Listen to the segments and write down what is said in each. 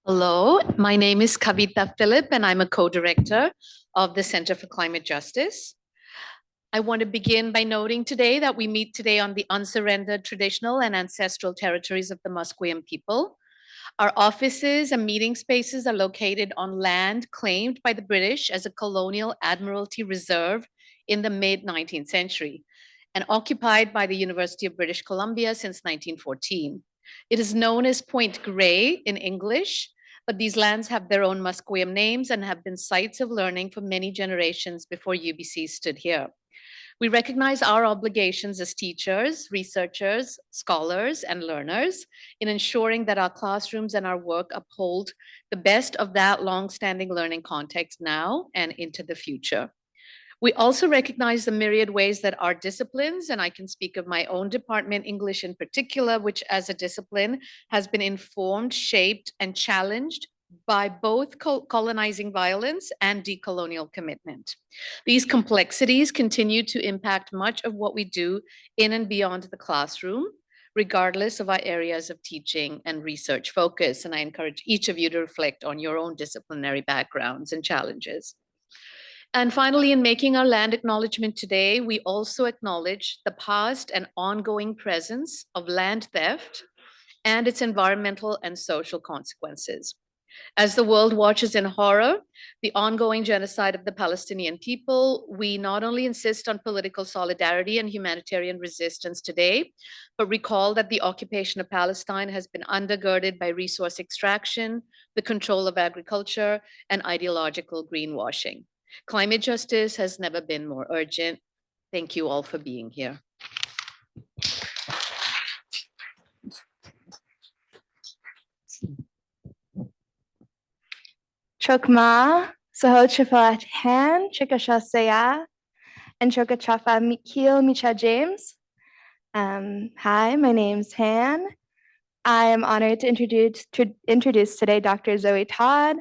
Hello, my name is Kavita Philip, and I'm a co-director of the Center for Climate Justice. I want to begin by noting today that we meet today on the unsurrendered traditional and ancestral territories of the Musqueam people. Our offices and meeting spaces are located on land claimed by the British as a colonial admiralty reserve in the mid-19th century and occupied by the University of British Columbia since 1914. It is known as Point Grey in English, but these lands have their own Musqueam names and have been sites of learning for many generations before UBC stood here. We recognize our obligations as teachers, researchers, scholars, and learners in ensuring that our classrooms and our work uphold the best of that long-standing learning context now and into the future. We also recognize the myriad ways that our disciplines, and I can speak of my own department, English in particular, which as a discipline has been informed, shaped, and challenged by both colonizing violence and decolonial commitment. These complexities continue to impact much of what we do in and beyond the classroom, regardless of our areas of teaching and research focus. And I encourage each of you to reflect on your own disciplinary backgrounds and challenges. And finally, in making our land acknowledgement today, we also acknowledge the past and ongoing presence of land theft and its environmental and social consequences. As the world watches in horror the ongoing genocide of the Palestinian people, we not only insist on political solidarity and humanitarian resistance today, but recall that the occupation of Palestine has been undergirded by resource extraction, the control of agriculture, and ideological greenwashing. Climate justice has never been more urgent. Thank you all for being here. Chokma, Saho Chifat Han, Chikasha Saya, and Chokachafa Mikil Micha James. Hi, my name's Han. I am honored to introduce today Dr. Zoe Todd.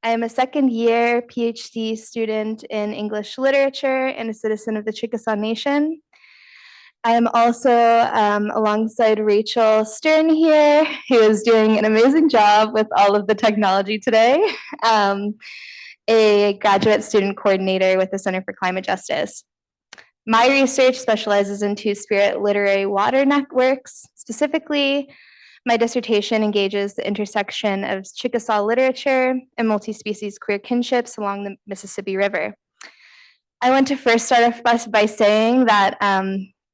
I am a second-year PhD student in English literature and a citizen of the Chickasaw Nation. I am also alongside Rachel Stern here, who is doing an amazing job with all of the technology today, a graduate student coordinator with the Center for Climate Justice. My research specializes in Two-Spirit literary water networks. Specifically, my dissertation engages the intersection of Chickasaw literature and multi-species queer kinships along the Mississippi River. I want to first start off by saying that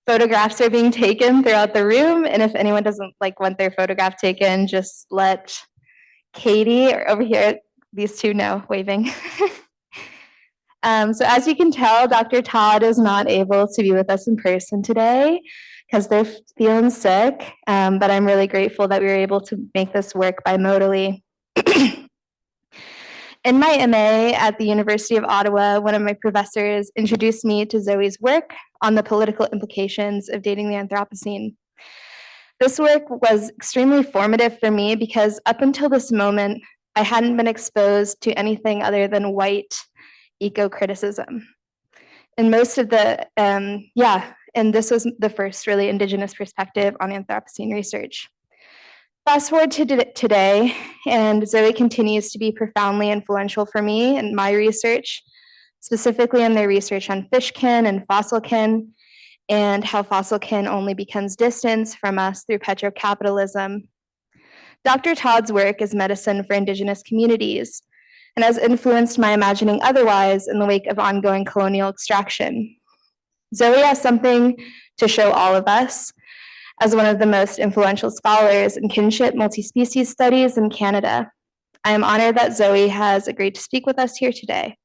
photographs are being taken throughout the room, and if anyone doesn't want their photograph taken, just let Katie or over here, these two know, waving. So as you can tell, Dr. Todd is not able to be with us in person today because they're feeling sick, but I'm really grateful that we were able to make this work bimodally. In my MA at the University of Ottawa, one of my professors introduced me to Zoe's work on the political implications of dating the Anthropocene. This work was extremely formative for me because up until this moment, I hadn't been exposed to anything other than white eco-criticism. And most of the, and this was the first really Indigenous perspective on Anthropocene research. Fast forward to today, and Zoe continues to be profoundly influential for me in my research, specifically in their research on fish kin and fossil kin, and how fossil kin only becomes distance from us through petrocapitalism. Dr. Todd's work is medicine for Indigenous communities and has influenced my imagining otherwise in the wake of ongoing colonial extraction. Zoe has something to show all of us as one of the most influential scholars in kinship multi-species studies in Canada. I am honored that Zoe has agreed to speak with us here today.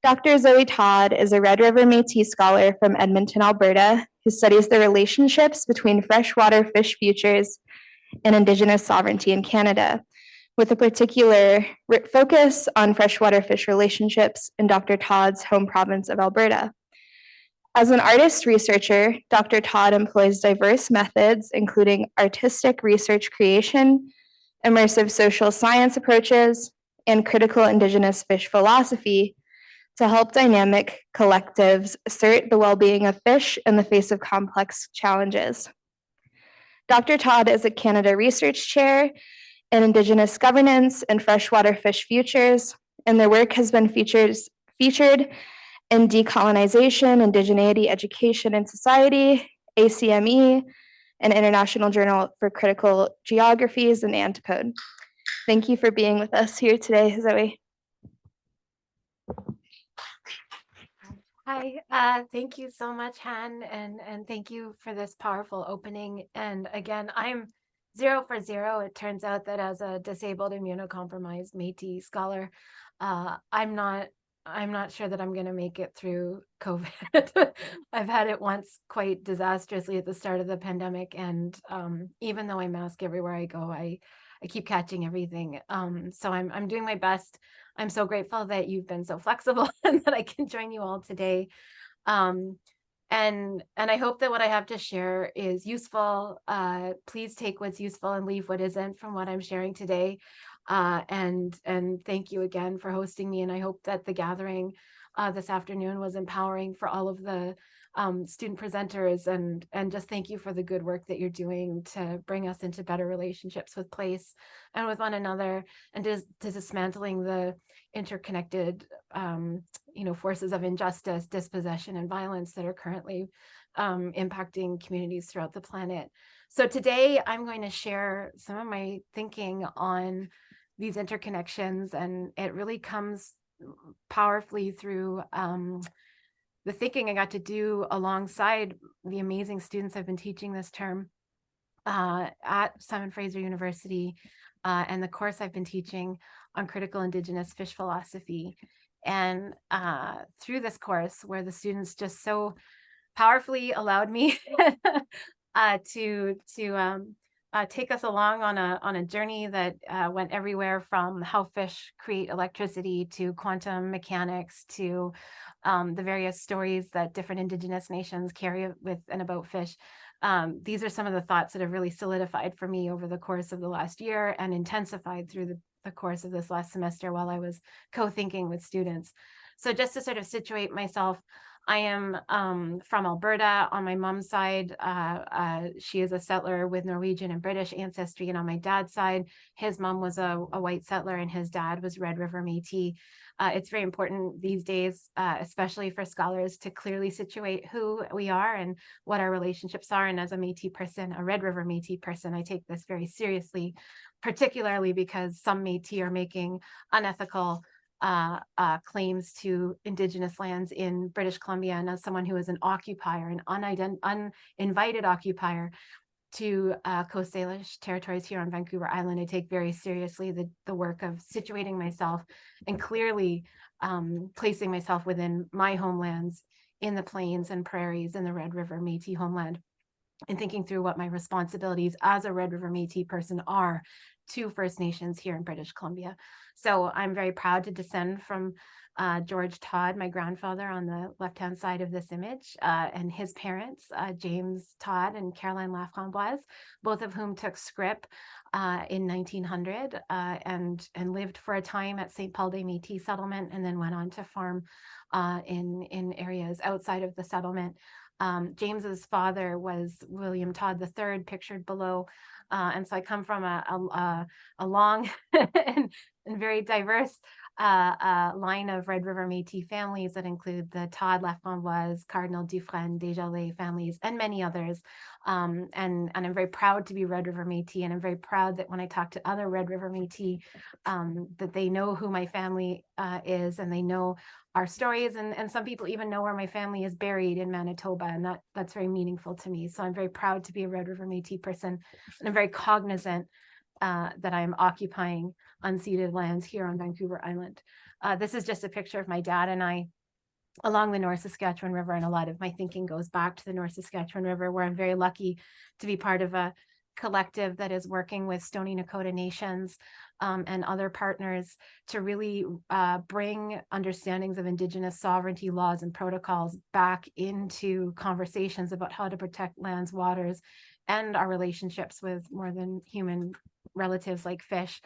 Dr. Zoe Todd is a Red River Métis scholar from Edmonton, Alberta, who studies the relationships between freshwater fish futures and Indigenous sovereignty in Canada, with a particular focus on freshwater fish relationships in Dr. Todd's home province of Alberta. As an artist researcher, Dr. Todd employs diverse methods, including artistic research creation, immersive social science approaches, and critical Indigenous fish philosophy to help dynamic collectives assert the well-being of fish in the face of complex challenges. Dr. Todd is a Canada Research Chair in Indigenous governance and freshwater fish futures, and their work has been featured in Decolonization, Indigeneity, Education, and Society, ACME, an International Journal for Critical Geographies, and Antipode. Thank you for being with us here today, Zoe. Hi, thank you so much, Han, and thank you for this powerful opening. And again, I'm 0 for 0. It turns out that as a disabled, immunocompromised Métis scholar, I'm not sure that I'm going to make it through COVID. I've had it once quite disastrously at the start of the pandemic, and even though I mask everywhere I go, I keep catching everything. So I'm doing my best. I'm so grateful that you've been so flexible and that I can join you all today. And I hope that what I have to share is useful. Please take what's useful and leave what isn't from what I'm sharing today. And thank you again for hosting me. And I hope that the gathering this afternoon was empowering for all of the student presenters, and just thank you for the good work that you're doing to bring us into better relationships with place and with one another, and to dismantling the interconnected forces of injustice, dispossession, and violence that are currently impacting communities throughout the planet. So today I'm going to share some of my thinking on these interconnections, and it really comes powerfully through the thinking I got to do alongside the amazing students I've been teaching this term at Simon Fraser University, and the course I've been teaching on critical Indigenous fish philosophy. And through this course, where the students just so powerfully allowed me to take us along on a journey that went everywhere from how fish create electricity to quantum mechanics to the various stories that different Indigenous nations carry with and about fish. These are some of the thoughts that have really solidified for me over the course of the last year and intensified through the course of this last semester while I was co-thinking with students. So just to sort of situate myself, I am from Alberta. On my mom's side, she is a settler with Norwegian and British ancestry. And on my dad's side, his mom was a white settler and his dad was Red River Métis. It's very important these days, especially for scholars, to clearly situate who we are and what our relationships are. And as a Métis person, a Red River Métis person, I take this very seriously, particularly because some Métis are making unethical claims to Indigenous lands in British Columbia. And as someone who is an occupier, an uninvited occupier to Coast Salish territories here on Vancouver Island, I take very seriously the work of situating myself and clearly placing myself within my homelands in the plains and prairies in the Red River Métis homeland, and thinking through what my responsibilities as a Red River Métis person are to First Nations here in British Columbia. So I'm very proud to descend from George Todd, my grandfather on the left-hand side of this image, and his parents, James Todd and Caroline Laframboise, both of whom took scrip in 1900 and lived for a time at St. Paul des Métis settlement, and then went on to farm in areas outside of the settlement. James's father was William Todd III, pictured below. And so I come from a long and very diverse line of Red River Métis families that include the Todd, Laframboise, Cardinal, Dufresne, Desjardins families, and many others. And I'm very proud to be Red River Métis, and I'm very proud that when I talk to other Red River Métis, that they know who my family is, and they know our stories, and some people even know where my family is buried in Manitoba, and that's very meaningful to me. So I'm very proud to be a Red River Métis person, and I'm very cognizant that I'm occupying unceded lands here on Vancouver Island. This is just a picture of my dad and I along the North Saskatchewan River, and a lot of my thinking goes back to the North Saskatchewan River, where I'm very lucky to be part of a collective that is working with Stoney Nakoda Nations and other partners to really bring understandings of Indigenous sovereignty laws and protocols back into conversations about how to protect lands, waters, and our relationships with more than human relatives like fish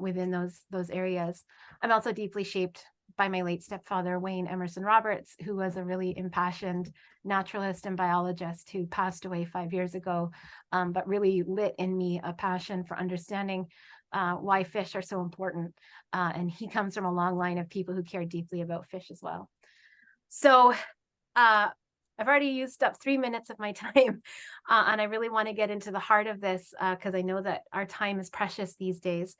within those areas. I'm also deeply shaped by my late stepfather, Wayne Emerson Roberts, who was a really impassioned naturalist and biologist who passed away 5 years ago, but really lit in me a passion for understanding why fish are so important. And he comes from a long line of people who care deeply about fish as well. So I've already used up 3 minutes of my time, and I really want to get into the heart of this because I know that our time is precious these days.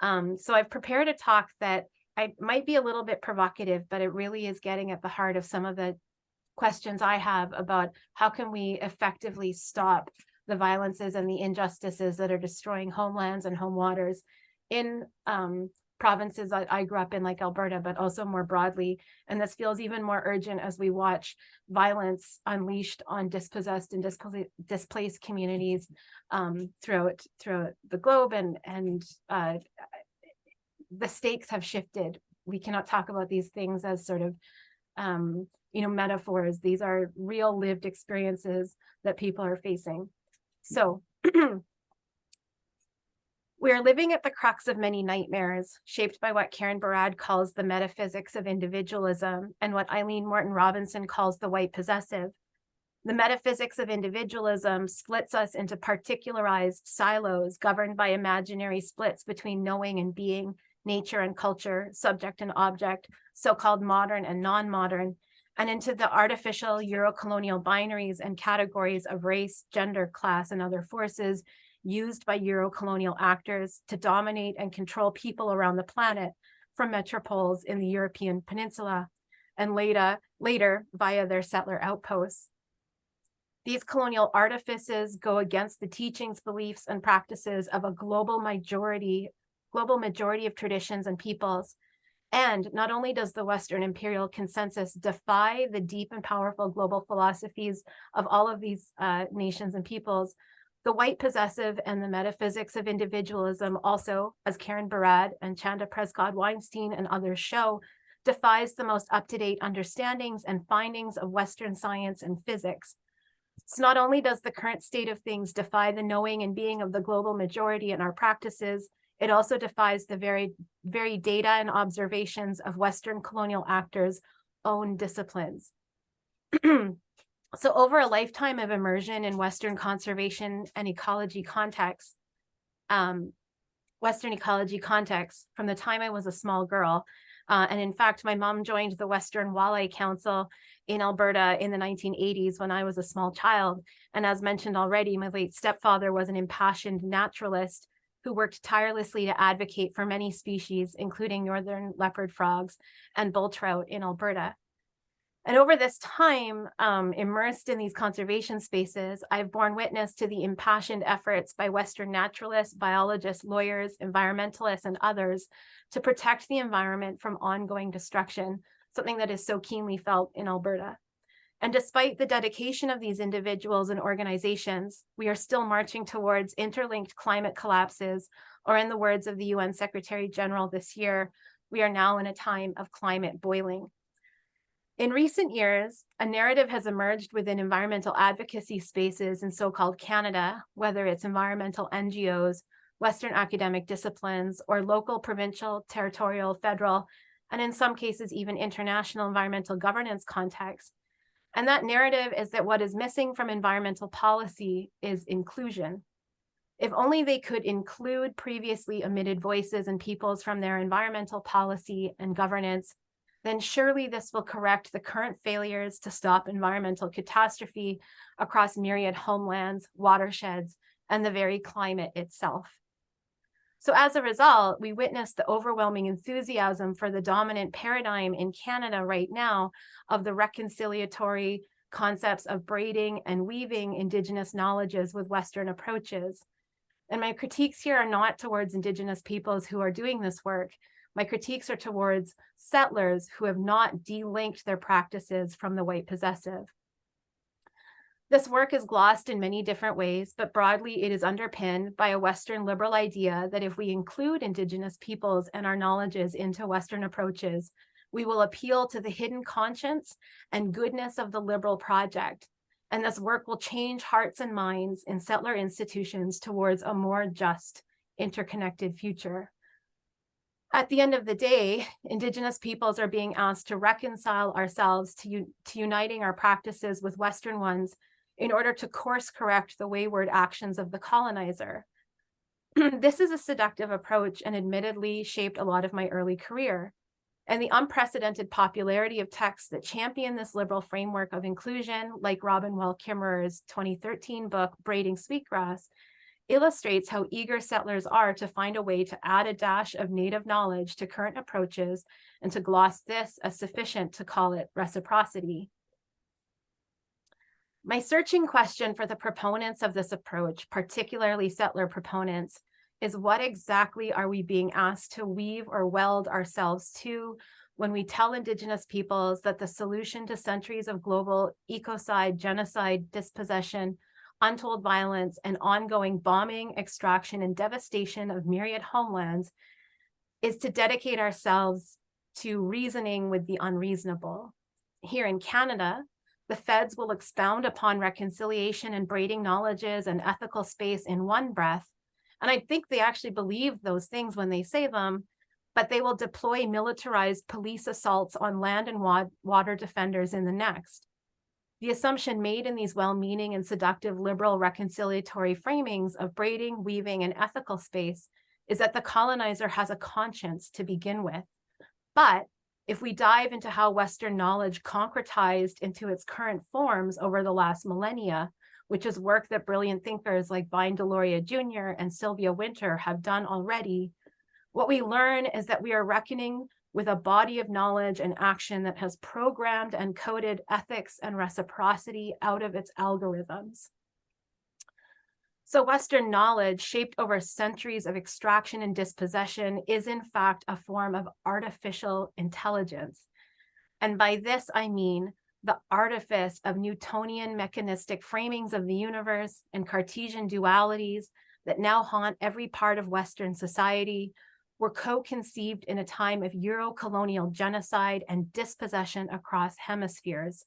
So I've prepared a talk that I might be a little bit provocative, but it really is getting at the heart of some of the questions I have about how can we effectively stop the violences and the injustices that are destroying homelands and home waters in provinces that I grew up in, like Alberta, but also more broadly. And this feels even more urgent as we watch violence unleashed on dispossessed and displaced communities throughout the globe, and the stakes have shifted. We cannot talk about these things as sort of metaphors. These are real lived experiences that people are facing. So we are living at the crux of many nightmares, shaped by what Karen Barad calls the metaphysics of individualism and what Eileen Morton Robinson calls the white possessive. The metaphysics of individualism splits us into particularized silos governed by imaginary splits between knowing and being, nature and culture, subject and object, so-called modern and non-modern, and into the artificial Euro-colonial binaries and categories of race, gender, class, and other forces used by Euro-colonial actors to dominate and control people around the planet, from metropoles in the European peninsula, and later via their settler outposts. These colonial artifices go against the teachings, beliefs, and practices of a global majority of traditions and peoples. And not only does the Western imperial consensus defy the deep and powerful global philosophies of all of these nations and peoples, the white possessive and the metaphysics of individualism also, as Karen Barad and Chanda Prescott-Weinstein and others show, defies the most up-to-date understandings and findings of Western science and physics. So not only does the current state of things defy the knowing and being of the global majority in our practices, it also defies the very data and observations of Western colonial actors' own disciplines. So over a lifetime of immersion in Western conservation and ecology contexts, from the time I was a small girl, and in fact, my mom joined the Western Walleye Council in Alberta in the 1980s when I was a small child. And as mentioned already, my late stepfather was an impassioned naturalist who worked tirelessly to advocate for many species, including northern leopard frogs and bull trout in Alberta. And over this time, immersed in these conservation spaces, I've borne witness to the impassioned efforts by Western naturalists, biologists, lawyers, environmentalists, and others to protect the environment from ongoing destruction, something that is so keenly felt in Alberta. And despite the dedication of these individuals and organizations, we are still marching towards interlinked climate collapses, or in the words of the UN Secretary General this year, we are now in a time of climate boiling. In recent years, a narrative has emerged within environmental advocacy spaces in so-called Canada, whether it's environmental NGOs, Western academic disciplines, or local, provincial, territorial, federal, and in some cases, even international environmental governance contexts. And that narrative is that what is missing from environmental policy is inclusion. If only they could include previously omitted voices and peoples from their environmental policy and governance, then surely this will correct the current failures to stop environmental catastrophe across myriad homelands, watersheds, and the very climate itself. So as a result, we witness the overwhelming enthusiasm for the dominant paradigm in Canada right now of the reconciliatory concepts of braiding and weaving Indigenous knowledges with Western approaches. And my critiques here are not towards Indigenous peoples who are doing this work. My critiques are towards settlers who have not delinked their practices from the white possessive. This work is glossed in many different ways, but broadly it is underpinned by a Western liberal idea that if we include Indigenous peoples and our knowledges into Western approaches, we will appeal to the hidden conscience and goodness of the liberal project. And this work will change hearts and minds in settler institutions towards a more just, interconnected future. At the end of the day, Indigenous peoples are being asked to reconcile ourselves to uniting our practices with Western ones in order to course correct the wayward actions of the colonizer. This is a seductive approach and admittedly shaped a lot of my early career. And the unprecedented popularity of texts that champion this liberal framework of inclusion, like Robin Wall Kimmerer's 2013 book, Braiding Sweetgrass, illustrates how eager settlers are to find a way to add a dash of native knowledge to current approaches and to gloss this as sufficient to call it reciprocity. My searching question for the proponents of this approach, particularly settler proponents, is what exactly are we being asked to weave or weld ourselves to when we tell Indigenous peoples that the solution to centuries of global ecocide, genocide, dispossession, untold violence, and ongoing bombing, extraction, and devastation of myriad homelands is to dedicate ourselves to reasoning with the unreasonable. Here in Canada, the feds will expound upon reconciliation and braiding knowledges and ethical space in one breath. And I think they actually believe those things when they say them, but they will deploy militarized police assaults on land and water defenders in the next. The assumption made in these well-meaning and seductive liberal reconciliatory framings of braiding, weaving, and ethical space is that the colonizer has a conscience to begin with. But if we dive into how Western knowledge concretized into its current forms over the last millennia, which is work that brilliant thinkers like Vine Deloria Jr. and Sylvia Wynter have done already, what we learn is that we are reckoning with a body of knowledge and action that has programmed and coded ethics and reciprocity out of its algorithms. So Western knowledge, shaped over centuries of extraction and dispossession, is in fact a form of artificial intelligence. And by this, I mean the artifice of Newtonian mechanistic framings of the universe and Cartesian dualities that now haunt every part of Western society were co-conceived in a time of Euro-colonial genocide and dispossession across hemispheres.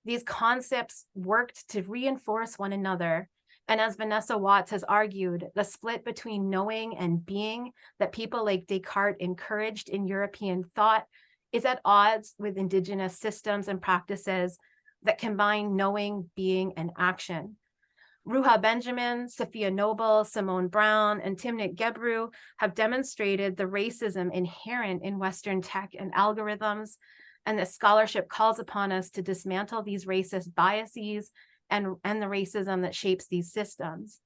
These concepts worked to reinforce one another. And as Vanessa Watts has argued, the split between knowing and being that people like Descartes encouraged in European thought is at odds with Indigenous systems and practices that combine knowing, being, and action. Ruha Benjamin, Sophia Noble, Simone Brown, and Timnit Gebru have demonstrated the racism inherent in Western tech and algorithms, and the scholarship calls upon us to dismantle these racist biases and the racism that shapes these systems.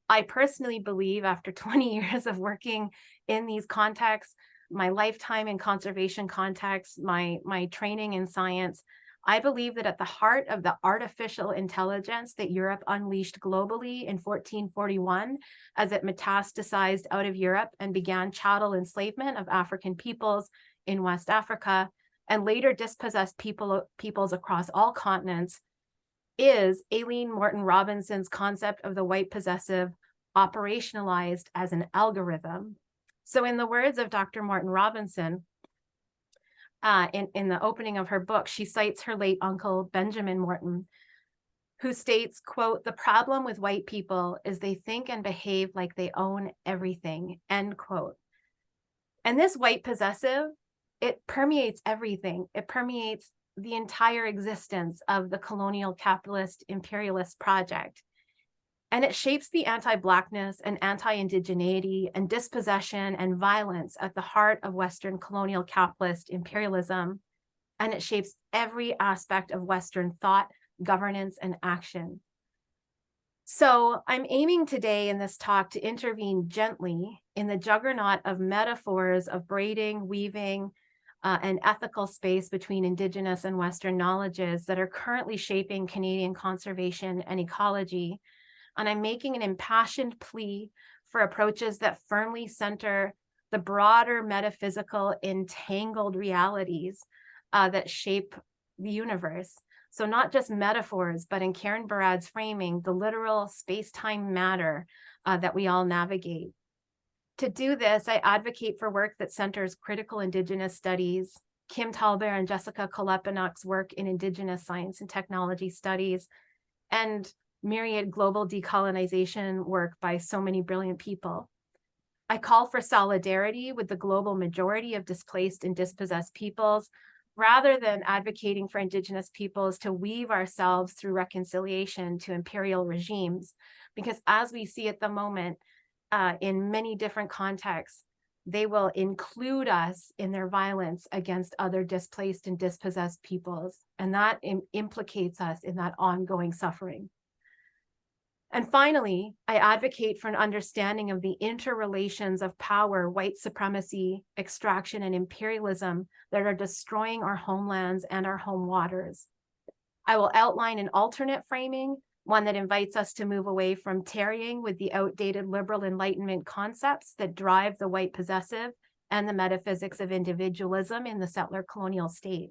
I personally believe, after 20 years of working in these contexts, my lifetime in conservation contexts, my training in science, I believe that at the heart of the artificial intelligence that Europe unleashed globally in 1441, as it metastasized out of Europe and began chattel enslavement of African peoples in West Africa, and later dispossessed peoples across all continents, is Aileen Morton Robinson's concept of the white possessive operationalized as an algorithm. So in the words of Dr. Morton Robinson, in the opening of her book, she cites her late uncle, Benjamin Morton, who states, quote, "The problem with white people is they think and behave like they own everything," end quote. And this white possessive, it permeates everything. It permeates the entire existence of the colonial capitalist imperialist project. And it shapes the anti-Blackness and anti-Indigeneity and dispossession and violence at the heart of Western colonial capitalist imperialism. And it shapes every aspect of Western thought, governance, and action. So I'm aiming today in this talk to intervene gently in the juggernaut of metaphors of braiding, weaving, and ethical space between Indigenous and Western knowledges that are currently shaping Canadian conservation and ecology. And I'm making an impassioned plea for approaches that firmly center the broader metaphysical entangled realities that shape the universe. So not just metaphors, but in Karen Barad's framing, the literal space-time matter that we all navigate. To do this, I advocate for work that centers critical Indigenous studies, Kim Talbert and Jessica Kolepanuk's work in Indigenous science and technology studies, and myriad global decolonization work by so many brilliant people. I call for solidarity with the global majority of displaced and dispossessed peoples, rather than advocating for Indigenous peoples to weave ourselves through reconciliation to imperial regimes. Because as we see at the moment, in many different contexts, they will include us in their violence against other displaced and dispossessed peoples. And that implicates us in that ongoing suffering. And finally, I advocate for an understanding of the interrelations of power, white supremacy, extraction, and imperialism that are destroying our homelands and our home waters. I will outline an alternate framing, one that invites us to move away from tarrying with the outdated liberal Enlightenment concepts that drive the white possessive and the metaphysics of individualism in the settler colonial state.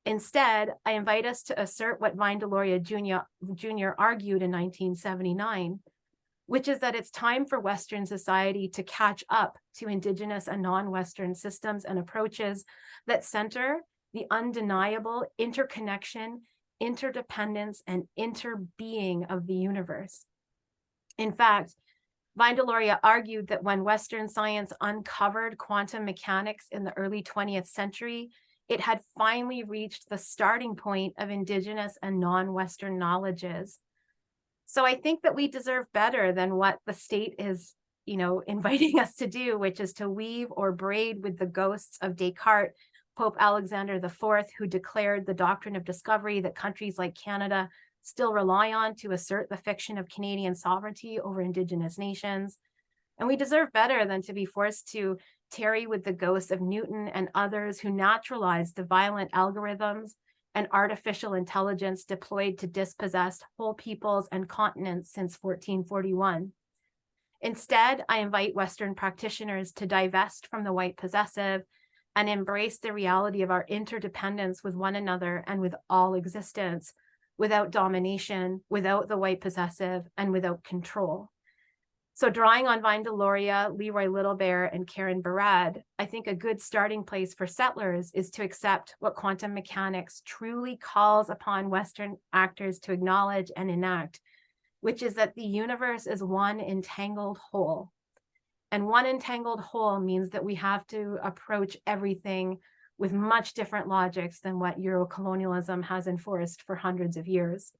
Instead, I invite us to assert what Vine Deloria Jr. argued in 1979, which is that it's time for Western society to catch up to Indigenous and non-Western systems and approaches that center the undeniable interconnection, interdependence, and interbeing of the universe. In fact, Vine Deloria argued that when Western science uncovered quantum mechanics in the early 20th century, it had finally reached the starting point of Indigenous and non-Western knowledges. So I think that we deserve better than what the state is, inviting us to do, which is to weave or braid with the ghosts of Descartes, Pope Alexander IV, who declared the doctrine of discovery that countries like Canada still rely on to assert the fiction of Canadian sovereignty over Indigenous nations. And we deserve better than to be forced to tarry with the ghosts of Newton and others who naturalized the violent algorithms and artificial intelligence deployed to dispossess whole peoples and continents since 1441. Instead, I invite Western practitioners to divest from the white possessive and embrace the reality of our interdependence with one another and with all existence, without domination, without the white possessive, and without control. So drawing on Vine Deloria, Leroy Littlebear, and Karen Barad, I think a good starting place for settlers is to accept what quantum mechanics truly calls upon Western actors to acknowledge and enact, which is that the universe is one entangled whole. And one entangled whole means that we have to approach everything with much different logics than what Eurocolonialism has enforced for hundreds of years.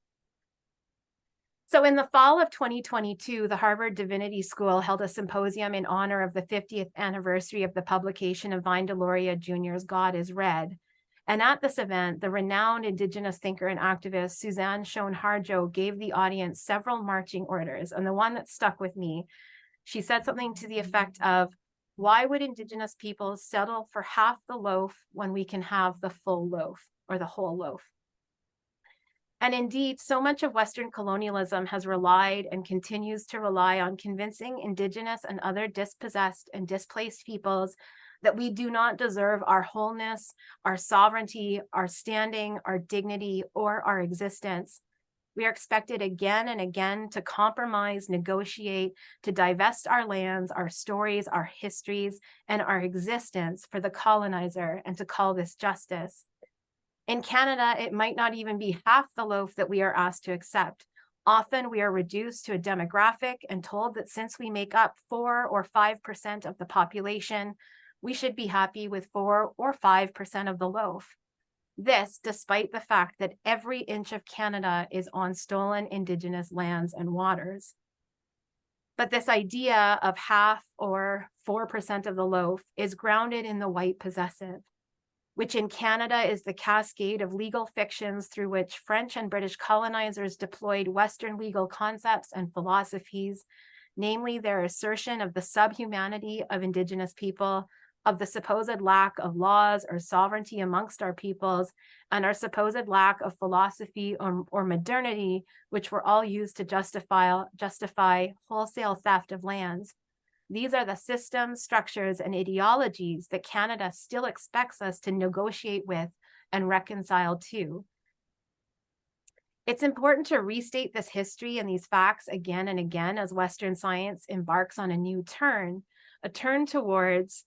So in the fall of 2022, the Harvard Divinity School held a symposium in honor of the 50th anniversary of the publication of Vine Deloria Jr.'s God is Red. And at this event, the renowned Indigenous thinker and activist Suzanne Schoen-Harjo gave the audience several marching orders. And the one that stuck with me, she said something to the effect of, why would Indigenous peoples settle for half the loaf when we can have the full loaf or the whole loaf? And indeed, so much of Western colonialism has relied and continues to rely on convincing Indigenous and other dispossessed and displaced peoples that we do not deserve our wholeness, our sovereignty, our standing, our dignity, or our existence. We are expected again and again to compromise, negotiate, to divest our lands, our stories, our histories, and our existence for the colonizer, and to call this justice. In Canada, it might not even be half the loaf that we are asked to accept. Often we are reduced to a demographic and told that since we make up 4 or 5% of the population, we should be happy with 4 or 5% of the loaf. This, despite the fact that every inch of Canada is on stolen Indigenous lands and waters. But this idea of half or 4% of the loaf is grounded in the white possessive, which in Canada is the cascade of legal fictions through which French and British colonizers deployed Western legal concepts and philosophies, namely their assertion of the subhumanity of Indigenous people, of the supposed lack of laws or sovereignty amongst our peoples, and our supposed lack of philosophy or modernity, which were all used to justify wholesale theft of lands. These are the systems, structures, and ideologies that Canada still expects us to negotiate with and reconcile to. It's important to restate this history and these facts again and again as Western science embarks on a new turn, a turn towards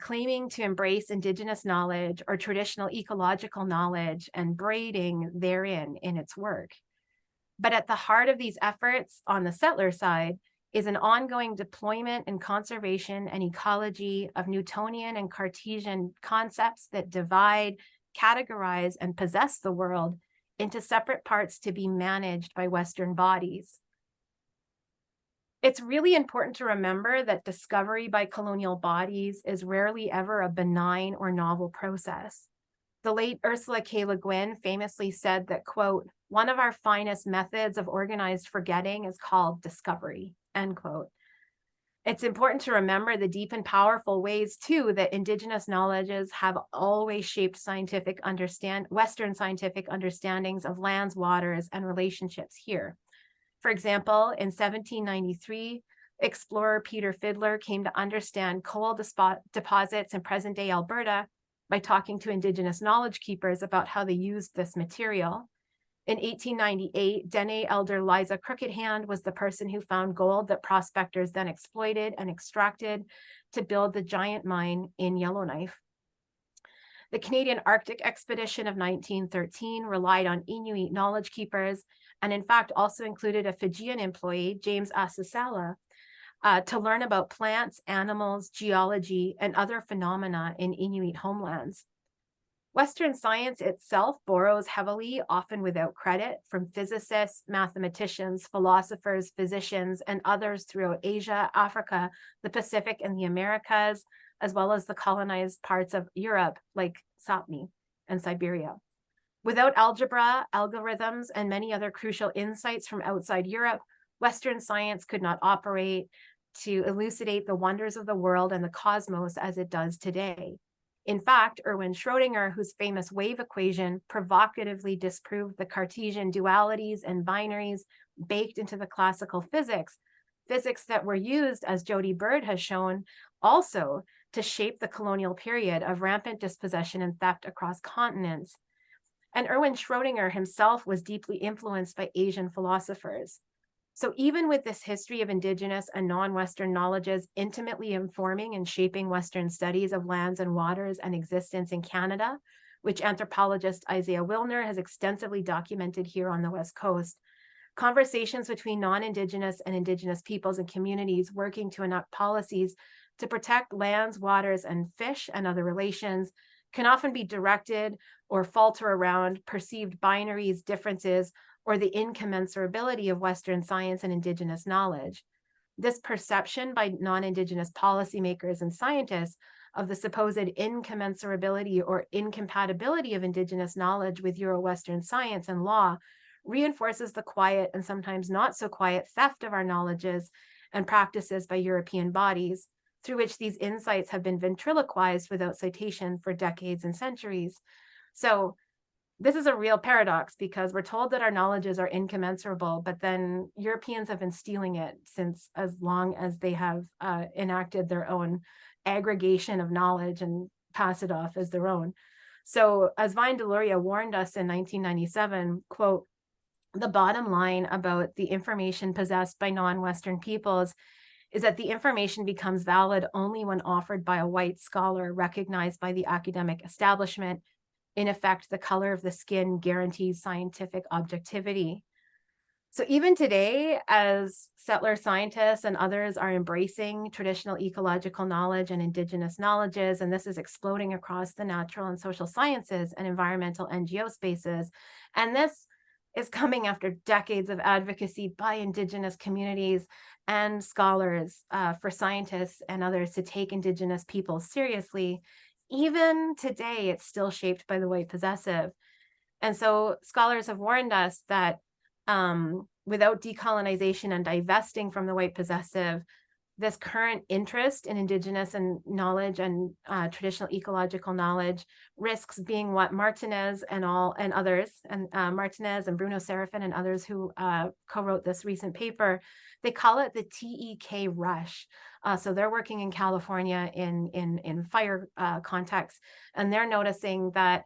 claiming to embrace Indigenous knowledge or traditional ecological knowledge and braiding therein in its work. But at the heart of these efforts on the settler side is an ongoing deployment and conservation and ecology of Newtonian and Cartesian concepts that divide, categorize, and possess the world into separate parts to be managed by Western bodies. It's really important to remember that discovery by colonial bodies is rarely ever a benign or novel process. The late Ursula K. Le Guin famously said that, quote, "One of our finest methods of organized forgetting is called discovery," end quote. It's important to remember the deep and powerful ways, too, that Indigenous knowledges have always shaped Western scientific understandings of lands, waters, and relationships here. For example, in 1793, explorer Peter Fiddler came to understand coal deposits in present-day Alberta by talking to Indigenous knowledge keepers about how they used this material. In 1898, Dene elder Liza Crookedhand was the person who found gold that prospectors then exploited and extracted to build the giant mine in Yellowknife. The Canadian Arctic expedition of 1913 relied on Inuit knowledge keepers, and in fact also included a Fijian employee, James Asasala, to learn about plants, animals, geology, and other phenomena in Inuit homelands. Western science itself borrows heavily, often without credit, from physicists, mathematicians, philosophers, physicians, and others throughout Asia, Africa, the Pacific, and the Americas, as well as the colonized parts of Europe, like Sapmi and Siberia. Without algebra, algorithms, and many other crucial insights from outside Europe, Western science could not operate to elucidate the wonders of the world and the cosmos as it does today. In fact, Erwin Schrödinger, whose famous wave equation provocatively disproved the Cartesian dualities and binaries baked into the classical physics that were used, as Jody Bird has shown, also to shape the colonial period of rampant dispossession and theft across continents. And Erwin Schrödinger himself was deeply influenced by Asian philosophers. So even with this history of Indigenous and non-Western knowledges intimately informing and shaping Western studies of lands and waters and existence in Canada, which anthropologist Isaiah Wilner has extensively documented here on the West Coast, conversations between non-Indigenous and Indigenous peoples and communities working to enact policies to protect lands, waters, and fish and other relations can often be directed or falter around perceived binaries, differences, or the incommensurability of Western science and Indigenous knowledge. This perception by non-Indigenous policymakers and scientists of the supposed incommensurability or incompatibility of Indigenous knowledge with Euro-Western science and law reinforces the quiet and sometimes not so quiet theft of our knowledges and practices by European bodies, through which these insights have been ventriloquized without citation for decades and centuries. So this is a real paradox because we're told that our knowledges are incommensurable, but then Europeans have been stealing it since as long as they have enacted their own aggregation of knowledge and pass it off as their own. So as Vine Deloria warned us in 1997, quote, "The bottom line about the information possessed by non-Western peoples is that the information becomes valid only when offered by a white scholar recognized by the academic establishment. In effect, the color of the skin guarantees scientific objectivity." So even today, as settler scientists and others are embracing traditional ecological knowledge and Indigenous knowledges, and this is exploding across the natural and social sciences and environmental NGO spaces, and this is coming after decades of advocacy by Indigenous communities and scholars for scientists and others to take Indigenous people seriously. Even today, it's still shaped by the white possessive. And so scholars have warned us that without decolonization and divesting from the white possessive, this current interest in Indigenous and knowledge and traditional ecological knowledge risks being what Martinez and others, and Martinez and Bruno Serafin and others who co-wrote this recent paper, they call it the TEK rush. So they're working in California in fire contexts, and they're noticing that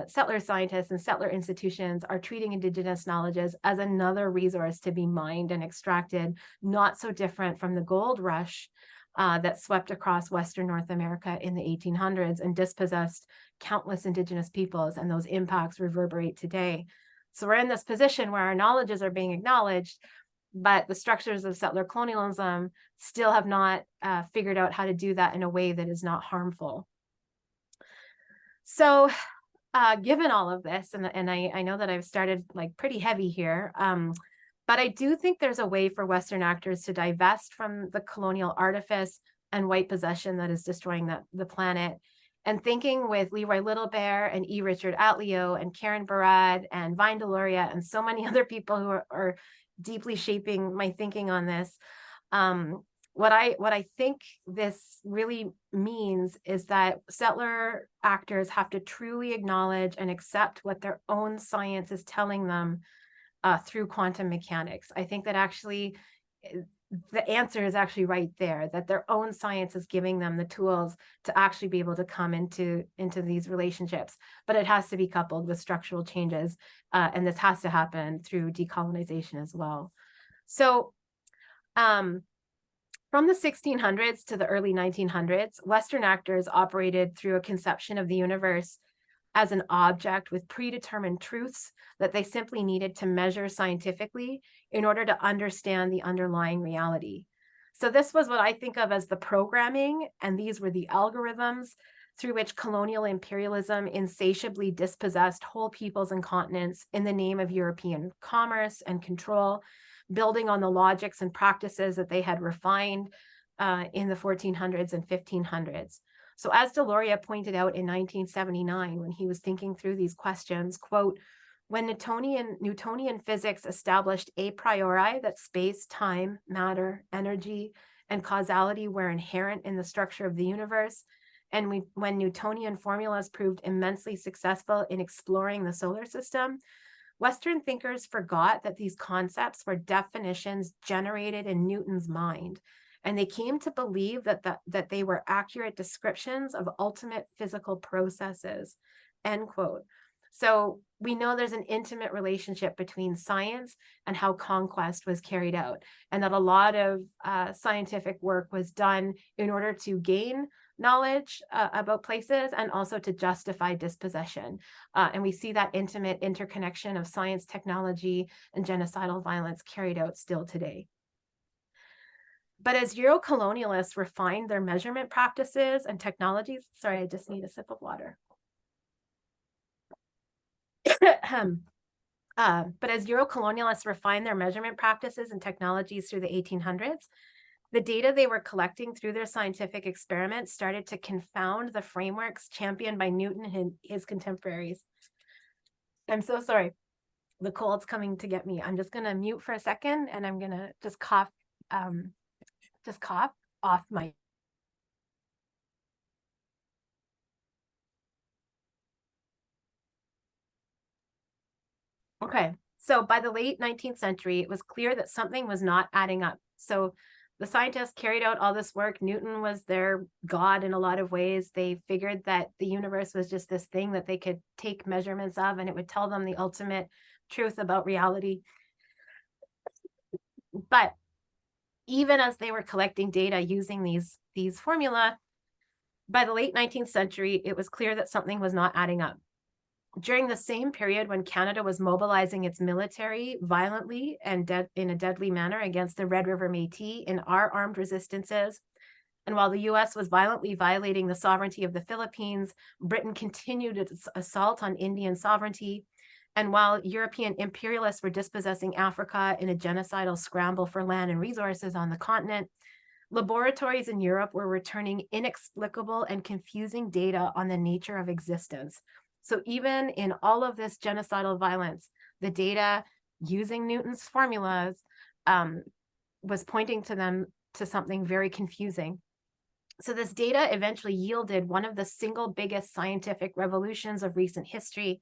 settler scientists and settler institutions are treating Indigenous knowledges as another resource to be mined and extracted, not so different from the gold rush that swept across Western North America in the 1800s and dispossessed countless Indigenous peoples, and those impacts reverberate today. So we're in this position where our knowledges are being acknowledged, but the structures of settler colonialism still have not figured out how to do that in a way that is not harmful. So given all of this, and I know that I've started like pretty heavy here, but I do think there's a way for Western actors to divest from the colonial artifice and white possession that is destroying the planet. And thinking with Leroy Littlebear and E. Richard Atleo and Karen Barad and Vine Deloria and so many other people who are deeply shaping my thinking on this, what I think this really means is that settler actors have to truly acknowledge and accept what their own science is telling them through quantum mechanics. I think that actually the answer is actually right there, that their own science is giving them the tools to actually be able to come into these relationships. But it has to be coupled with structural changes, and this has to happen through decolonization as well. So from the 1600s to the early 1900s, Western actors operated through a conception of the universe as an object with predetermined truths that they simply needed to measure scientifically in order to understand the underlying reality. So this was what I think of as the programming, and these were the algorithms through which colonial imperialism insatiably dispossessed whole peoples and continents in the name of European commerce and control, building on the logics and practices that they had refined in the 1400s and 1500s. So as Deloria pointed out in 1979, when he was thinking through these questions, quote, when Newtonian physics established a priori that space, time, matter, energy, and causality were inherent in the structure of the universe, and when Newtonian formulas proved immensely successful in exploring the solar system, Western thinkers forgot that these concepts were definitions generated in Newton's mind, and they came to believe that they were accurate descriptions of ultimate physical processes, end quote. So we know there's an intimate relationship between science and how conquest was carried out, and that a lot of scientific work was done in order to gain knowledge about places and also to justify dispossession. And we see that intimate interconnection of science, technology, and genocidal violence carried out still today. But as Euro-colonialists refined their measurement practices and technologies, sorry, I just need a sip of water. But as Euro-colonialists refined their measurement practices and technologies through the 1800s, the data they were collecting through their scientific experiments started to confound the frameworks championed by Newton and his contemporaries. I'm so sorry. The cold's coming to get me. I'm just going to mute for a second, and I'm going to just cough off my. Okay, so by the late 19th century, it was clear that something was not adding up. So the scientists carried out all this work. Newton was their god in a lot of ways. They figured that the universe was just this thing that they could take measurements of, and it would tell them the ultimate truth about reality. But even as they were collecting data using these formula, by the late 19th century, it was clear that something was not adding up. During the same period when Canada was mobilizing its military violently and in a deadly manner against the Red River Métis in our armed resistances, and while the US was violently violating the sovereignty of the Philippines, Britain continued its assault on Indian sovereignty. And while European imperialists were dispossessing Africa in a genocidal scramble for land and resources on the continent, laboratories in Europe were returning inexplicable and confusing data on the nature of existence. So even in all of this genocidal violence, the data using Newton's formulas was pointing to them to something very confusing. So this data eventually yielded one of the single biggest scientific revolutions of recent history.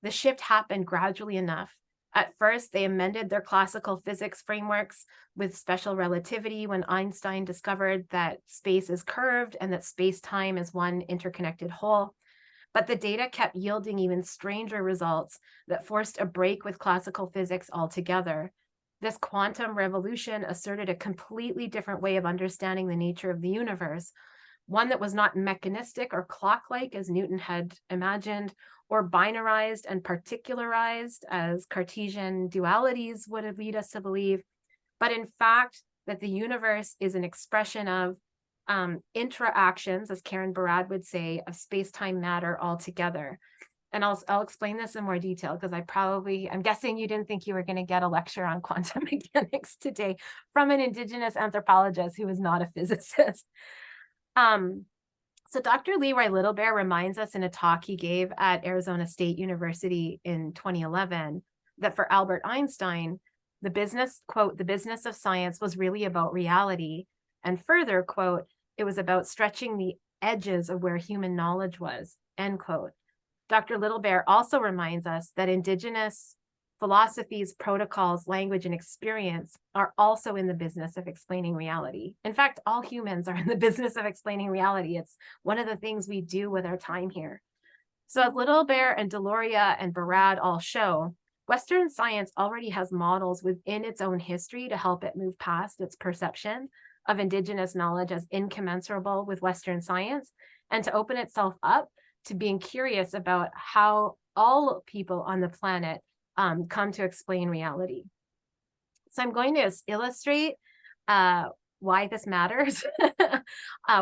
The shift happened gradually enough. At first, they amended their classical physics frameworks with special relativity when Einstein discovered that space is curved and that space-time is one interconnected whole. But the data kept yielding even stranger results that forced a break with classical physics altogether. This quantum revolution asserted a completely different way of understanding the nature of the universe, one that was not mechanistic or clock-like as Newton had imagined, or binarized and particularized as Cartesian dualities would lead us to believe, but in fact that the universe is an expression of interactions, as Karen Barad would say, of space-time matter altogether. And I'll explain this in more detail because I'm guessing you didn't think you were going to get a lecture on quantum mechanics today from an Indigenous anthropologist who is not a physicist. So Dr. Leroy Littlebear reminds us in a talk he gave at Arizona State University in 2011 that for Albert Einstein, the business, quote, the business of science was really about reality. And further, quote, it was about stretching the edges of where human knowledge was, end quote. Dr. Littlebear also reminds us that Indigenous philosophies, protocols, language, and experience are also in the business of explaining reality. In fact, all humans are in the business of explaining reality. It's one of the things we do with our time here. So as Littlebear and Deloria and Barad all show, Western science already has models within its own history to help it move past its perception of Indigenous knowledge as incommensurable with Western science and to open itself up to being curious about how all people on the planet come to explain reality. So I'm going to illustrate why this matters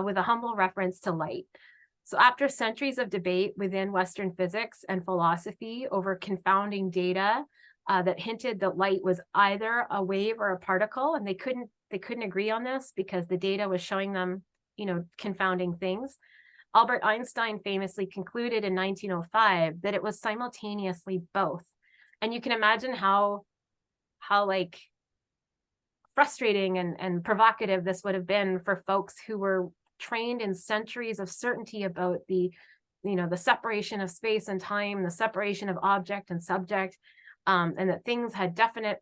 with a humble reference to light. So after centuries of debate within Western physics and philosophy over confounding data that hinted that light was either a wave or a particle, and they couldn't agree on this because the data was showing them, confounding things. Albert Einstein famously concluded in 1905 that it was simultaneously both. And you can imagine how like frustrating and provocative this would have been for folks who were trained in centuries of certainty about the separation of space and time, the separation of object and subject, and that things had definite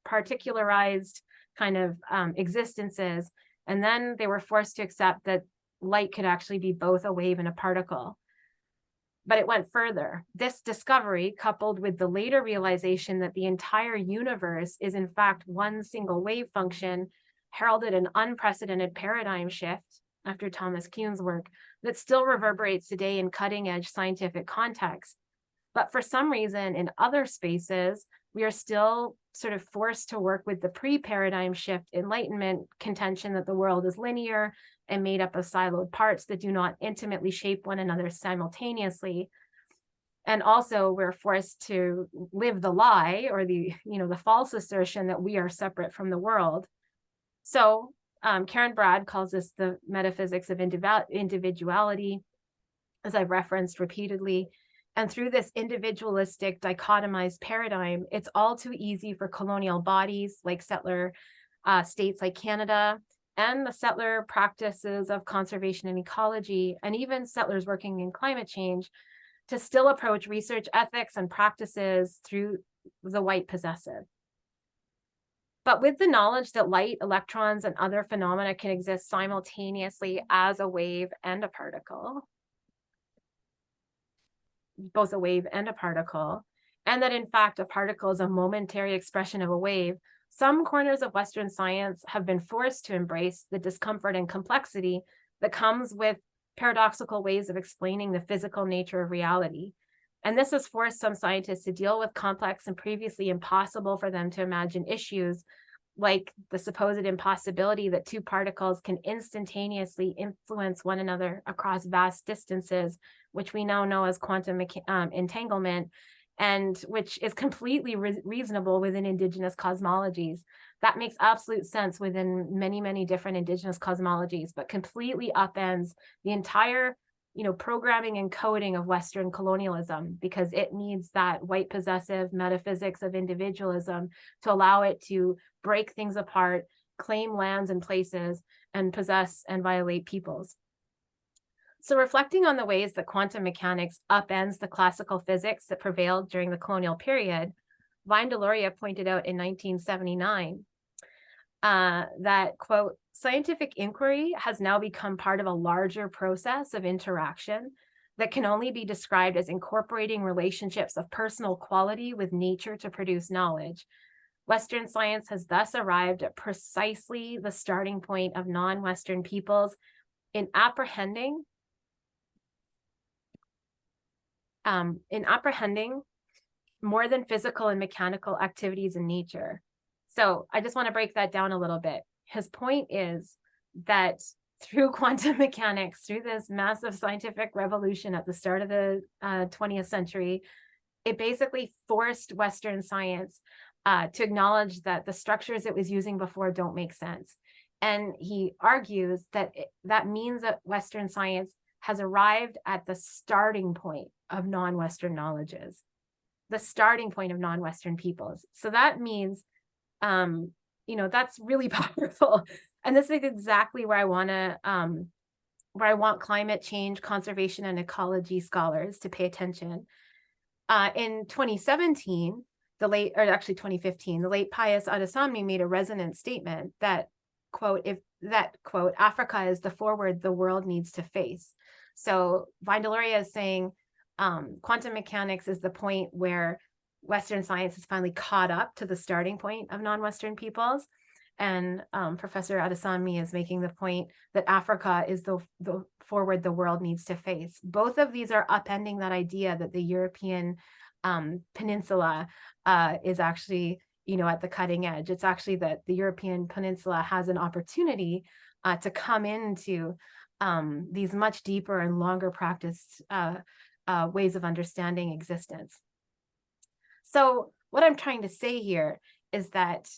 particularized kind of existences. And then they were forced to accept that light could actually be both a wave and a particle. But it went further. This discovery, coupled with the later realization that the entire universe is in fact one single wave function, heralded an unprecedented paradigm shift after Thomas Kuhn's work that still reverberates today in cutting-edge scientific contexts. But for some reason, in other spaces, we are still sort of forced to work with the pre-paradigm shift Enlightenment contention that the world is linear and made up of siloed parts that do not intimately shape one another simultaneously. And also we're forced to live the lie or the false assertion that we are separate from the world. So Karen Barad calls this the metaphysics of individuality, as I've referenced repeatedly. And through this individualistic dichotomized paradigm, it's all too easy for colonial bodies like settler states like Canada and the settler practices of conservation and ecology, and even settlers working in climate change, to still approach research ethics and practices through the white possessive. But with the knowledge that light, electrons, and other phenomena can exist simultaneously as a wave and a particle, both a wave and a particle, and that in fact a particle is a momentary expression of a wave, some corners of Western science have been forced to embrace the discomfort and complexity that comes with paradoxical ways of explaining the physical nature of reality. And this has forced some scientists to deal with complex and previously impossible for them to imagine issues, like the supposed impossibility that two particles can instantaneously influence one another across vast distances, which we now know as quantum entanglement, and which is completely reasonable within Indigenous cosmologies. That makes absolute sense within many, many different Indigenous cosmologies, but completely upends the entire programming and coding of Western colonialism, because it needs that white possessive metaphysics of individualism to allow it to break things apart, claim lands and places, and possess and violate peoples. So reflecting on the ways that quantum mechanics upends the classical physics that prevailed during the colonial period, Vine Deloria pointed out in 1979 that, quote, scientific inquiry has now become part of a larger process of interaction that can only be described as incorporating relationships of personal quality with nature to produce knowledge. Western science has thus arrived at precisely the starting point of non-Western peoples in apprehending more than physical and mechanical activities in nature. So I just want to break that down a little bit. His point is that through quantum mechanics, through this massive scientific revolution at the start of the 20th century, it basically forced Western science to acknowledge that the structures it was using before don't make sense. And he argues that that means that Western science has arrived at the starting point of non-Western knowledges, the starting point of non-Western peoples. So that means, that's really powerful. And this is exactly where I want climate change, conservation, and ecology scholars to pay attention. In 2017, 2015, the late Pius Adesanya made a resonant statement that, quote, Africa is the forward the world needs to face. So Vindeloria is saying quantum mechanics is the point where Western science has finally caught up to the starting point of non-Western peoples. And Professor Adesanya is making the point that Africa is the forward the world needs to face. Both of these are upending that idea that the European peninsula is actually, at the cutting edge. It's actually that the European peninsula has an opportunity to come into these much deeper and longer practiced ways of understanding existence. So what I'm trying to say here is that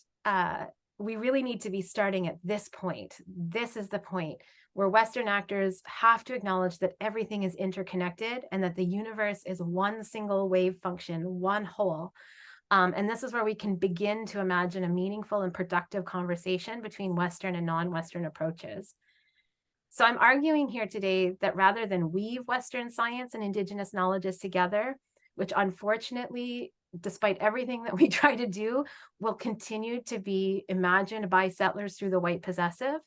we really need to be starting at this point. This is the point where Western actors have to acknowledge that everything is interconnected and that the universe is one single wave function, one whole. And this is where we can begin to imagine a meaningful and productive conversation between Western and non-Western approaches. So I'm arguing here today that rather than weave Western science and Indigenous knowledges together, which unfortunately, despite everything that we try to do, will continue to be imagined by settlers through the white possessive,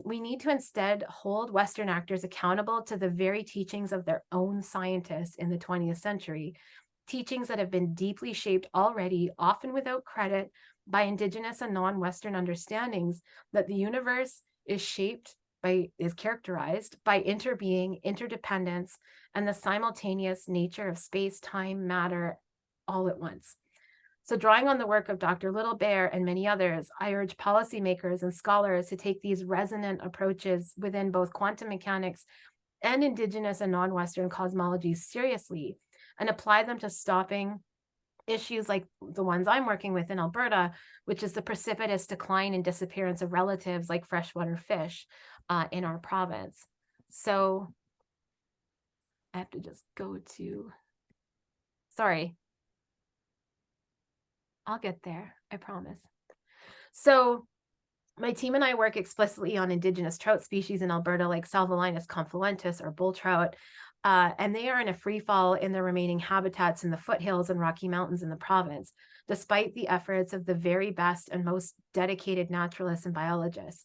we need to instead hold Western actors accountable to the very teachings of their own scientists in the 20th century, teachings that have been deeply shaped already, often without credit, by Indigenous and non-Western understandings that the universe is characterized by interbeing, interdependence, and the simultaneous nature of space, time, matter, all at once. So drawing on the work of Dr. Little Bear and many others, I urge policymakers and scholars to take these resonant approaches within both quantum mechanics and Indigenous and non-Western cosmologies seriously and apply them to stopping issues like the ones I'm working with in Alberta, which is the precipitous decline and disappearance of relatives like freshwater fish in our province. So I have to just go to, sorry. I'll get there, I promise. So my team and I work explicitly on Indigenous trout species in Alberta like Salvelinus confluentus or bull trout, and they are in a free fall in their remaining habitats in the foothills and Rocky Mountains in the province, despite the efforts of the very best and most dedicated naturalists and biologists.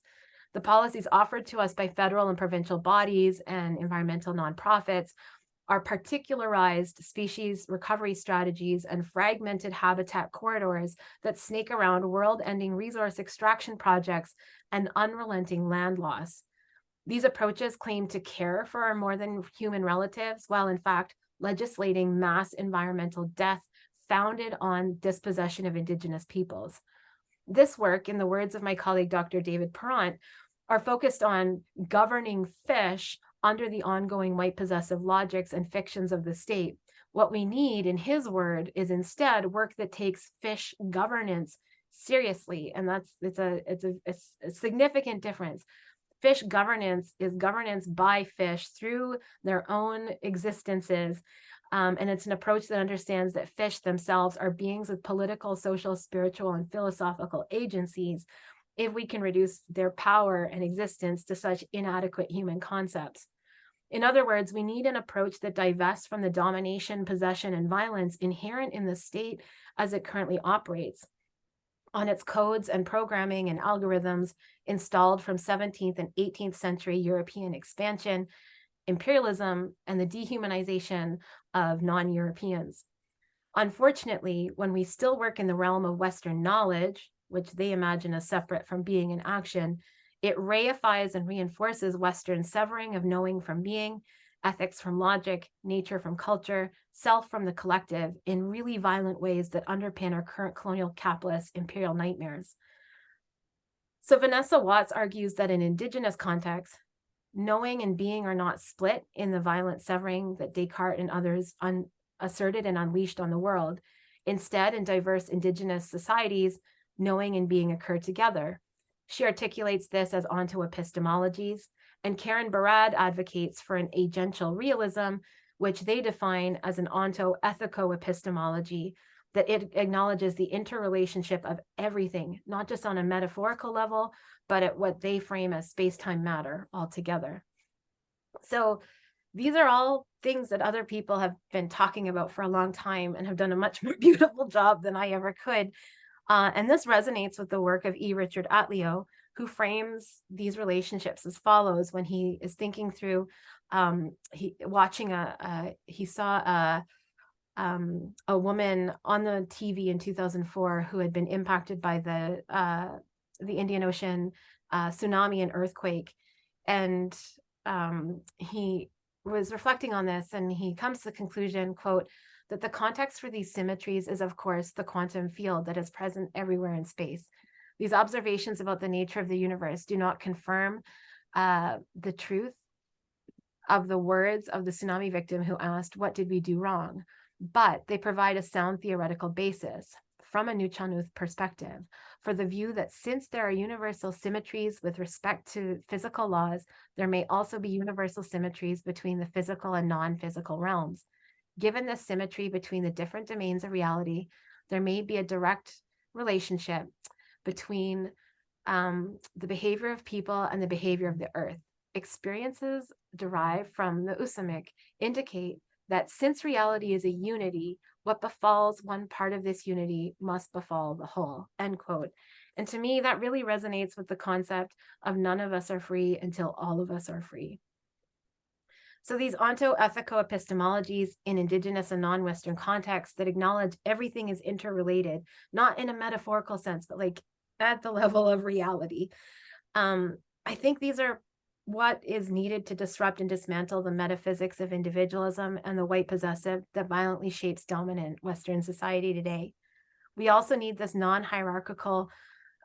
The policies offered to us by federal and provincial bodies and environmental nonprofits are particularized species recovery strategies and fragmented habitat corridors that snake around world-ending resource extraction projects and unrelenting land loss. These approaches claim to care for our more than human relatives, while in fact legislating mass environmental death founded on dispossession of Indigenous peoples. This work, in the words of my colleague, Dr. David Perrant, are focused on governing fish under the ongoing white possessive logics and fictions of the state. What we need, in his word, is instead work that takes fish governance seriously, and it's a significant difference. Fish governance is governance by fish through their own existences, and it's an approach that understands that fish themselves are beings with political, social, spiritual, and philosophical agencies if we can reduce their power and existence to such inadequate human concepts. In other words, we need an approach that divests from the domination, possession, and violence inherent in the state as it currently operates, on its codes and programming and algorithms installed from 17th and 18th century European expansion, imperialism, and the dehumanization of non-Europeans. Unfortunately, when we still work in the realm of Western knowledge, which they imagine as separate from being and action, it reifies and reinforces Western severing of knowing from being ethics from logic, nature from culture, self from the collective, in really violent ways that underpin our current colonial capitalist imperial nightmares. So Vanessa Watts argues that in Indigenous contexts, knowing and being are not split in the violent severing that Descartes and others asserted and unleashed on the world. Instead, in diverse Indigenous societies, knowing and being occur together. She articulates this as onto-epistemologies, and Karen Barad advocates for an agential realism, which they define as an onto-ethico-epistemology, that it acknowledges the interrelationship of everything, not just on a metaphorical level, but at what they frame as space-time matter altogether. So these are all things that other people have been talking about for a long time and have done a much more beautiful job than I ever could. And this resonates with the work of E. Richard Atleo, who frames these relationships as follows when he is thinking through, he saw a woman on the TV in 2004 who had been impacted by the Indian Ocean tsunami and earthquake. And he was reflecting on this, and he comes to the conclusion, quote, that the context for these symmetries is, of course, the quantum field that is present everywhere in space. These observations about the nature of the universe do not confirm the truth of the words of the tsunami victim who asked, what did we do wrong? But they provide a sound theoretical basis from a Nuchanuth perspective for the view that since there are universal symmetries with respect to physical laws, there may also be universal symmetries between the physical and non-physical realms. Given this symmetry between the different domains of reality, there may be a direct relationship between the behavior of people and the behavior of the earth. Experiences derived from the Usamik indicate that since reality is a unity, what befalls one part of this unity must befall the whole, end quote. And to me, that really resonates with the concept of none of us are free until all of us are free. So these onto-ethico-epistemologies in Indigenous and non-Western contexts that acknowledge everything is interrelated, not in a metaphorical sense, but like at the level of reality. I think these are what is needed to disrupt and dismantle the metaphysics of individualism and the white possessive that violently shapes dominant Western society today. We also need this non-hierarchical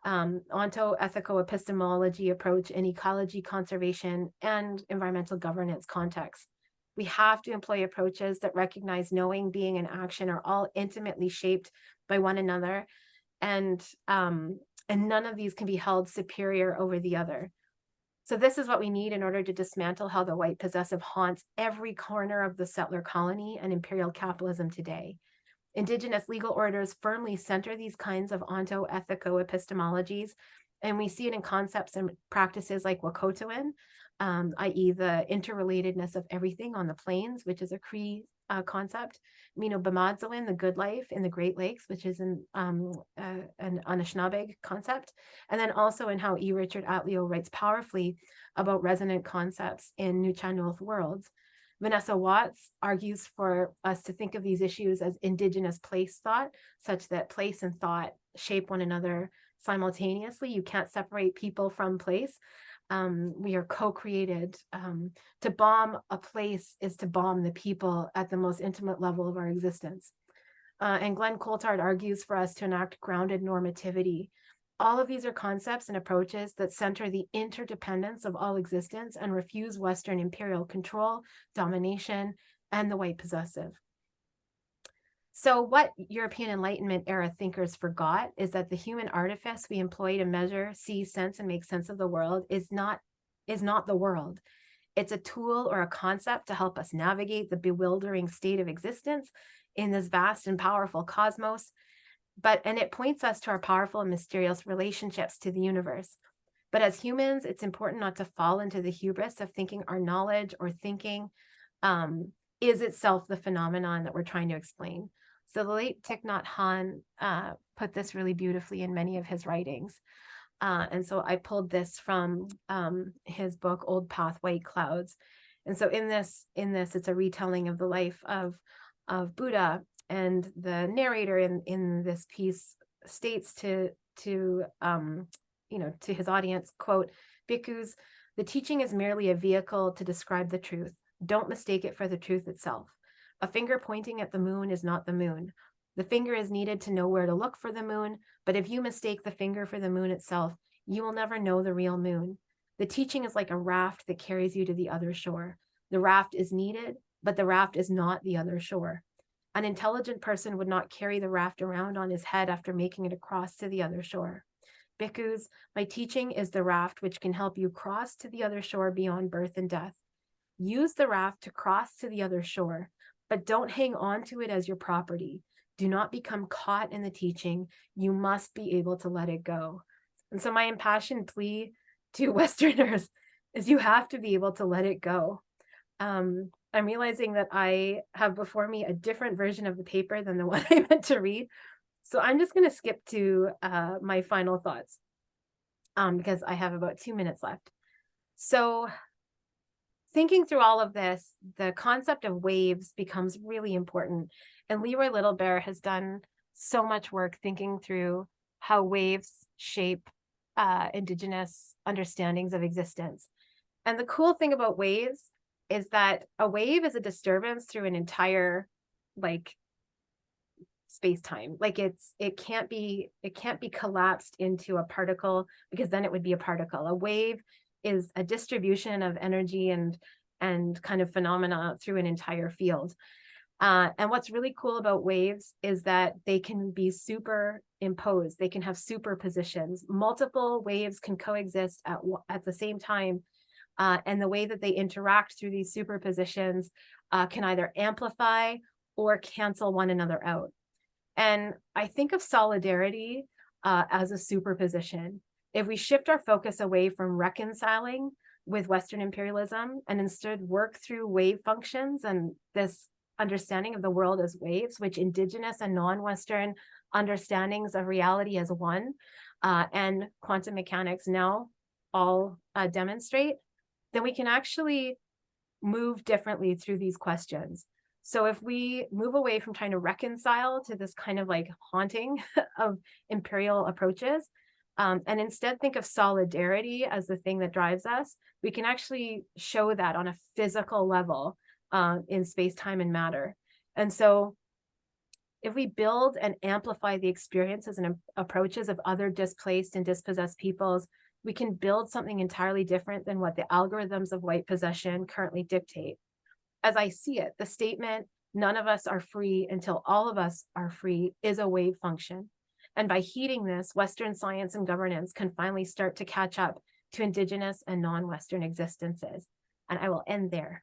onto-ethico-epistemology approach in ecology, conservation, and environmental governance contexts. We have to employ approaches that recognize knowing, being, and action are all intimately shaped by one another, and none of these can be held superior over the other. So this is what we need in order to dismantle how the white possessive haunts every corner of the settler colony and imperial capitalism today. Indigenous legal orders firmly center these kinds of onto-ethico-epistemologies, and we see it in concepts and practices like Wakotoin, i.e. the interrelatedness of everything on the plains, which is a Cree concept. Mino Bamadzoin, the good life in the Great Lakes, which is an Anishinaabe concept. And then also in how E. Richard Atleo writes powerfully about resonant concepts in Nuchanuth worlds. Vanessa Watts argues for us to think of these issues as Indigenous place thought, such that place and thought shape one another simultaneously. You can't separate people from place. We are co-created. To bomb a place is to bomb the people at the most intimate level of our existence. And Glenn Coulthard argues for us to enact grounded normativity. All of these are concepts and approaches that center the interdependence of all existence and refuse Western imperial control, domination, and the white possessive. So what European Enlightenment era thinkers forgot is that the human artifice we employ to measure, see, sense, and make sense of the world is not the world. It's a tool or a concept to help us navigate the bewildering state of existence in this vast and powerful cosmos. And it points us to our powerful and mysterious relationships to the universe. But as humans, it's important not to fall into the hubris of thinking our knowledge or thinking is itself the phenomenon that we're trying to explain. So the late Thich Nhat Hanh put this really beautifully in many of his writings. And so I pulled this from his book, Old Path, White Clouds. And so in this, it's a retelling of the life of Buddha. And the narrator in this piece states to his audience, quote, "Bhikkhus, the teaching is merely a vehicle to describe the truth. Don't mistake it for the truth itself. A finger pointing at the moon is not the moon. The finger is needed to know where to look for the moon, but if you mistake the finger for the moon itself, you will never know the real moon. The teaching is like a raft that carries you to the other shore. The raft is needed, but the raft is not the other shore. An intelligent person would not carry the raft around on his head after making it across to the other shore. Bhikkhus, my teaching is the raft which can help you cross to the other shore beyond birth and death. Use the raft to cross to the other shore, but don't hang on to it as your property. Do not become caught in the teaching. You must be able to let it go. And so my impassioned plea to Westerners is you have to be able to let it go. I'm realizing that I have before me a different version of the paper than the one I meant to read. So I'm just going to skip to my final thoughts because I have about 2 minutes left. So thinking through all of this, the concept of waves becomes really important. And Leroy Littlebear has done so much work thinking through how waves shape Indigenous understandings of existence. And the cool thing about waves is that a wave is a disturbance through an entire space-time. Like it can't be collapsed into a particle, because then it would be a particle. A wave is a distribution of energy and kind of phenomena through an entire field. And what's really cool about waves is that they can be superimposed. They can have superpositions. Multiple waves can coexist at the same time. And the way that they interact through these superpositions can either amplify or cancel one another out. And I think of solidarity as a superposition. If we shift our focus away from reconciling with Western imperialism and instead work through wave functions and this understanding of the world as waves, which Indigenous and non-Western understandings of reality as one, and quantum mechanics now all demonstrate, then we can actually move differently through these questions. So if we move away from trying to reconcile to this kind of like haunting of imperial approaches, and instead think of solidarity as the thing that drives us, we can actually show that on a physical level in space, time, and matter. And so if we build and amplify the experiences and approaches of other displaced and dispossessed peoples, we can build something entirely different than what the algorithms of white possession currently dictate. As I see it, the statement, none of us are free until all of us are free, is a wave function. And by heeding this, Western science and governance can finally start to catch up to Indigenous and non-Western existences. And I will end there.